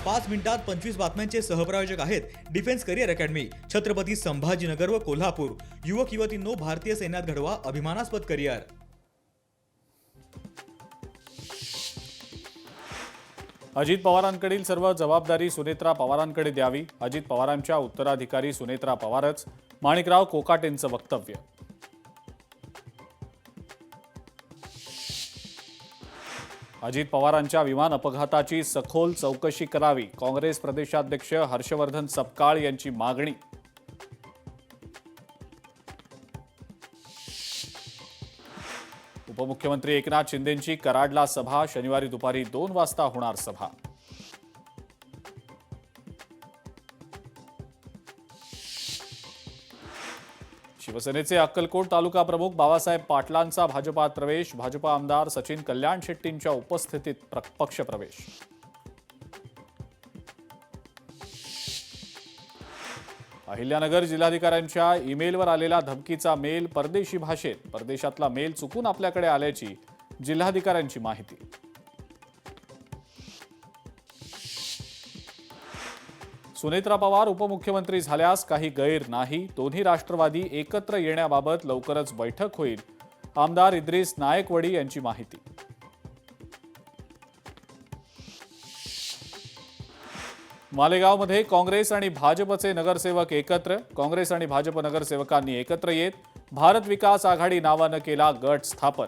5 मिनिटात 25 बातम्यांचे सहप्रायोजक आहेत defence career academy, Chhatrapati Sambhajinagar व कोल्हापूर। युवक युवतींनो, भारतीय सैन्यात घडवा अभिमानास्पद करिअर। अजित पवारांकडील सर्व जबाबदारी सुनेत्रा पवारांकडे द्यावी, अजित पवारांच्या उत्तराधिकारी सुनेत्रा पवारच, माणिकराव कोकाटेंचं वक्तव्य। अजित पवारांच्या विमान अपघाताची सखोल चौकशी करावी, काँग्रेस प्रदेशाध्यक्ष हर्षवर्धन सपकाळ यांची मागणी। उपमुख्यमंत्री एकनाथ शिंदेंची कराडला सभा, शनिवारी दुपारी 2 वाजता होणार सभा। शिवसेनेचे अक्कलकोट तालुका प्रमुख बाबासाहेब पाटलांचा भाजपात प्रवेश, भाजपा आमदार सचिन कल्याण शेट्टींच्या उपस्थितीत पक्षप्रवेश। अहिल्यानगर जिल्हाधिकाऱ्यांच्या ईमेलवर आलेला धमकीचा मेल परदेशी भाषेत, परदेशातला मेल चुकून आपल्याकडे आल्याची जिल्हाधिकाऱ्यांची माहिती। सुनेत्रा पवार उपमुख्यमंत्री झाल्यास काही गैर नाही, दोन्ही राष्ट्रवादी एकत्र येण्याबाबत लवकरच बैठक होईल, आमदार इद्रिस नायकवडी यांची माहिती। मालेगावमध्ये काँग्रेस आणि भाजपचे नगरसेवक एकत्र, काँग्रेस आणि भाजप नगरसेवकांनी एकत्र येत भारत विकास आघाडी नावानं केला गट स्थापन।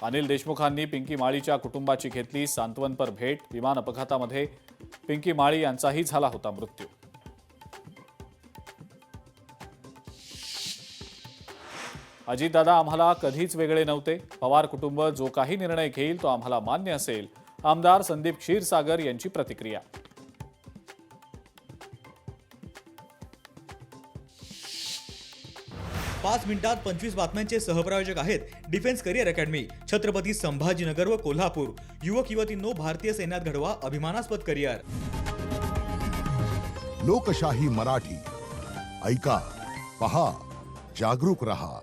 अनिल देशमुखांनी पिंकी माळीच्या कुटुंबाची घेतली सांत्वनपर भेट, विमान अपघातामध्ये पिंकी माळी यांचाही झाला होता मृत्यू। अजितदादा आम्हाला कधीच वेगळे नव्हते, पवार कुटुंब जो काही निर्णय घेईल तो आम्हाला मान्य असेल, आमदार संदीप क्षीरसागर यांची प्रतिक्रिया। पाच मिनिटात 25 बातम्यांचे सहप्रायोजक आहेत defence career academy, Chhatrapati Sambhajinagar व कोल्हापूर। युवक युवतींनो, भारतीय सैन्यात घडवा अभिमानास्पद करिअर। लोकशाही मराठी ऐका, पहा, जागरूक रहा।